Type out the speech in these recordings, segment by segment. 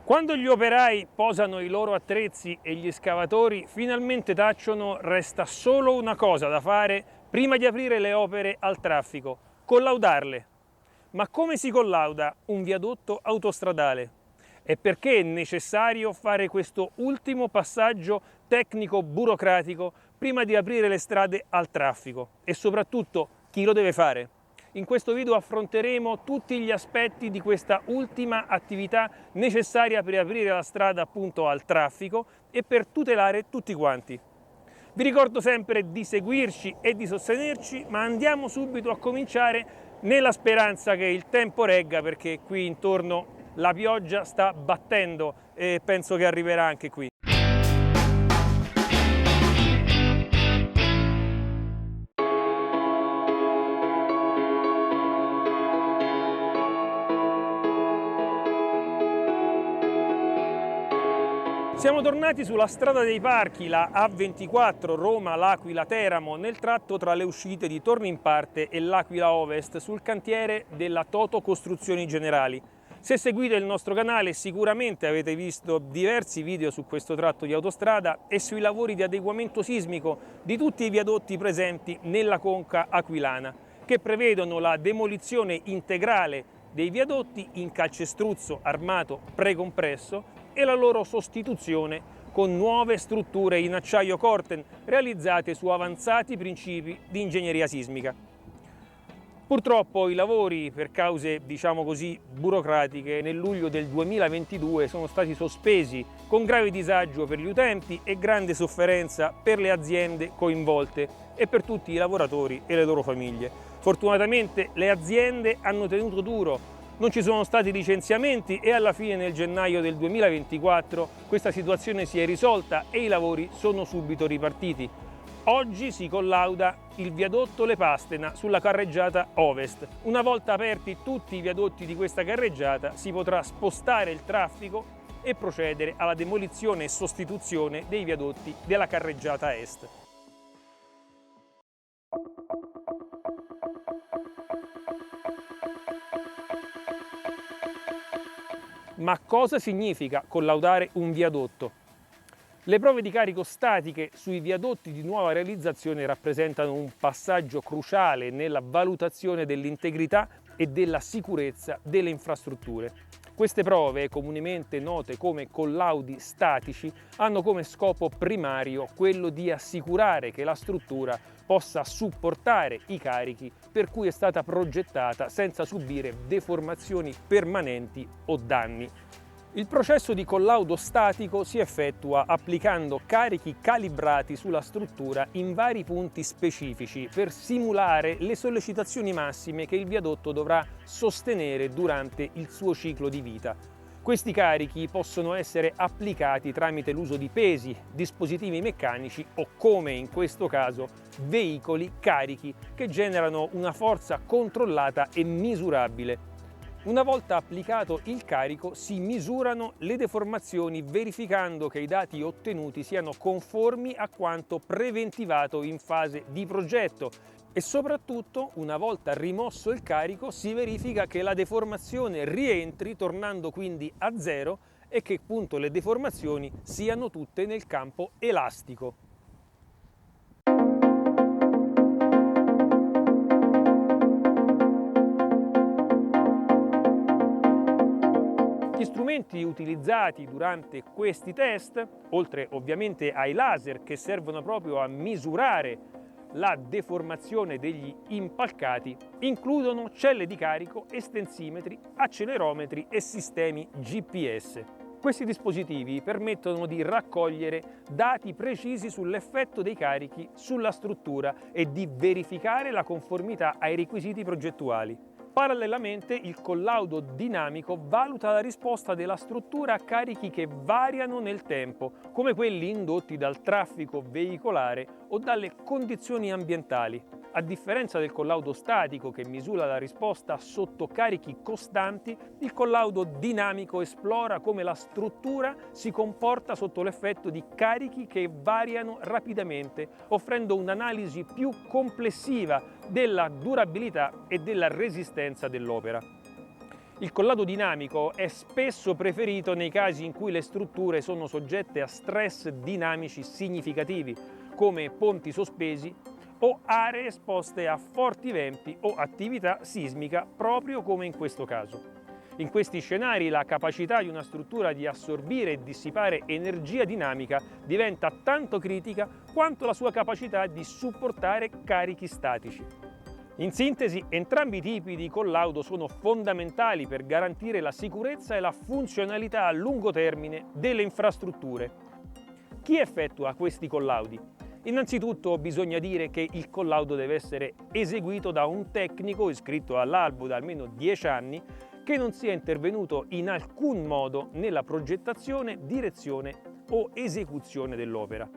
Quando gli operai posano i loro attrezzi e gli scavatori finalmente tacciono, resta solo una cosa da fare prima di aprire le opere al traffico: collaudarle. Ma come si collauda un viadotto autostradale? E perché è necessario fare questo ultimo passaggio tecnico-burocratico prima di aprire le strade al traffico? E soprattutto, chi lo deve fare? In questo video affronteremo tutti gli aspetti di questa ultima attività necessaria per aprire la strada appunto al traffico e per tutelare tutti quanti. Vi ricordo sempre di seguirci e di sostenerci, ma andiamo subito a cominciare nella speranza che il tempo regga, perché qui intorno la pioggia sta battendo e penso che arriverà anche qui. Siamo tornati sulla strada dei parchi, la A24 Roma-L'Aquila-Teramo, nel tratto tra le uscite di Tornimparte e L'Aquila Ovest, sul cantiere della Toto Costruzioni Generali. Se seguite il nostro canale sicuramente avete visto diversi video su questo tratto di autostrada e sui lavori di adeguamento sismico di tutti i viadotti presenti nella conca aquilana, che prevedono la demolizione integrale dei viadotti in calcestruzzo armato precompresso e la loro sostituzione con nuove strutture in acciaio Corten realizzate su avanzati principi di ingegneria sismica. Purtroppo i lavori, per cause diciamo così burocratiche, nel luglio del 2022 sono stati sospesi con grave disagio per gli utenti e grande sofferenza per le aziende coinvolte e per tutti i lavoratori e le loro famiglie. Fortunatamente le aziende hanno tenuto duro. Non ci sono stati licenziamenti e alla fine, nel gennaio del 2024, questa situazione si è risolta e i lavori sono subito ripartiti. Oggi si collauda il viadotto Le Pastena sulla carreggiata Ovest. Una volta aperti tutti i viadotti di questa carreggiata si potrà spostare il traffico e procedere alla demolizione e sostituzione dei viadotti della carreggiata Est. Ma cosa significa collaudare un viadotto? Le prove di carico statiche sui viadotti di nuova realizzazione rappresentano un passaggio cruciale nella valutazione dell'integrità e della sicurezza delle infrastrutture. Queste prove, comunemente note come collaudi statici, hanno come scopo primario quello di assicurare che la struttura possa supportare i carichi per cui è stata progettata senza subire deformazioni permanenti o danni. Il processo di collaudo statico si effettua applicando carichi calibrati sulla struttura in vari punti specifici per simulare le sollecitazioni massime che il viadotto dovrà sostenere durante il suo ciclo di vita. Questi carichi possono essere applicati tramite l'uso di pesi, dispositivi meccanici o, come in questo caso, veicoli carichi che generano una forza controllata e misurabile. Una volta applicato il carico si misurano le deformazioni verificando che i dati ottenuti siano conformi a quanto preventivato in fase di progetto e soprattutto, una volta rimosso il carico, si verifica che la deformazione rientri tornando quindi a zero e che appunto le deformazioni siano tutte nel campo elastico. Gli strumenti utilizzati durante questi test, oltre ovviamente ai laser che servono proprio a misurare la deformazione degli impalcati, includono celle di carico, estensimetri, accelerometri e sistemi GPS. Questi dispositivi permettono di raccogliere dati precisi sull'effetto dei carichi sulla struttura e di verificare la conformità ai requisiti progettuali. Parallelamente, il collaudo dinamico valuta la risposta della struttura a carichi che variano nel tempo, come quelli indotti dal traffico veicolare o dalle condizioni ambientali. A differenza del collaudo statico, che misura la risposta sotto carichi costanti, il collaudo dinamico esplora come la struttura si comporta sotto l'effetto di carichi che variano rapidamente, offrendo un'analisi più complessiva della durabilità e della resistenza dell'opera. Il collaudo dinamico è spesso preferito nei casi in cui le strutture sono soggette a stress dinamici significativi, come ponti sospesi o aree esposte a forti venti o attività sismica, proprio come in questo caso. In questi scenari la capacità di una struttura di assorbire e dissipare energia dinamica diventa tanto critica quanto la sua capacità di supportare carichi statici. In sintesi, entrambi i tipi di collaudo sono fondamentali per garantire la sicurezza e la funzionalità a lungo termine delle infrastrutture. Chi effettua questi collaudi? Innanzitutto bisogna dire che il collaudo deve essere eseguito da un tecnico iscritto all'albo da almeno 10 anni che non sia intervenuto in alcun modo nella progettazione, direzione o esecuzione dell'opera.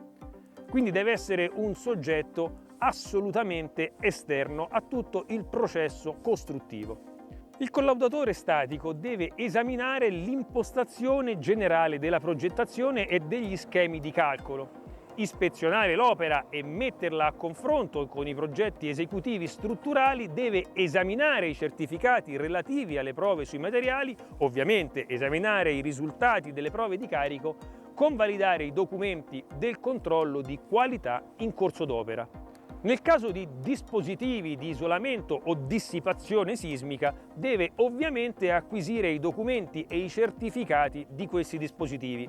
Quindi deve essere un soggetto assolutamente esterno a tutto il processo costruttivo. Il collaudatore statico deve esaminare l'impostazione generale della progettazione e degli schemi di calcolo, ispezionare l'opera e metterla a confronto con i progetti esecutivi strutturali, deve esaminare i certificati relativi alle prove sui materiali, ovviamente esaminare i risultati delle prove di carico, convalidare i documenti del controllo di qualità in corso d'opera. Nel caso di dispositivi di isolamento o dissipazione sismica, deve ovviamente acquisire i documenti e i certificati di questi dispositivi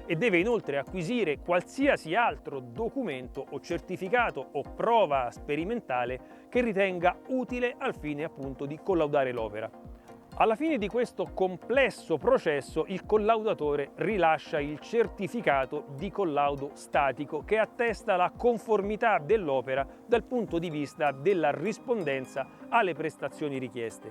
e deve inoltre acquisire qualsiasi altro documento o certificato o prova sperimentale che ritenga utile al fine appunto di collaudare l'opera. Alla fine di questo complesso processo il collaudatore rilascia il certificato di collaudo statico che attesta la conformità dell'opera dal punto di vista della rispondenza alle prestazioni richieste.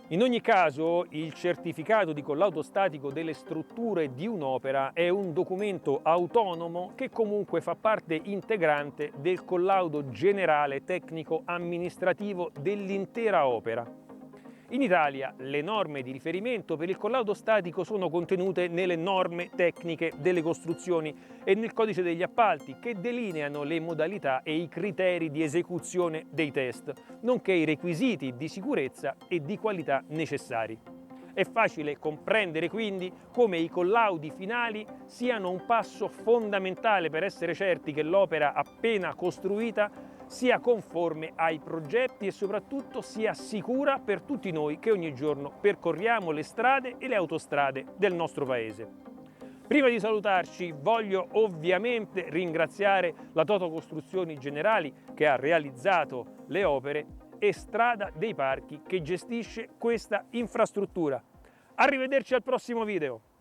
In ogni caso, il certificato di collaudo statico delle strutture di un'opera è un documento autonomo che comunque fa parte integrante del collaudo generale tecnico amministrativo dell'intera opera. In Italia le norme di riferimento per il collaudo statico sono contenute nelle norme tecniche delle costruzioni e nel codice degli appalti che delineano le modalità e i criteri di esecuzione dei test, nonché i requisiti di sicurezza e di qualità necessari. È facile comprendere quindi come i collaudi finali siano un passo fondamentale per essere certi che l'opera appena costruita sia conforme ai progetti e soprattutto sia sicura per tutti noi che ogni giorno percorriamo le strade e le autostrade del nostro paese. Prima di salutarci voglio ovviamente ringraziare la Toto Costruzioni Generali che ha realizzato le opere e Strada dei Parchi che gestisce questa infrastruttura. Arrivederci al prossimo video!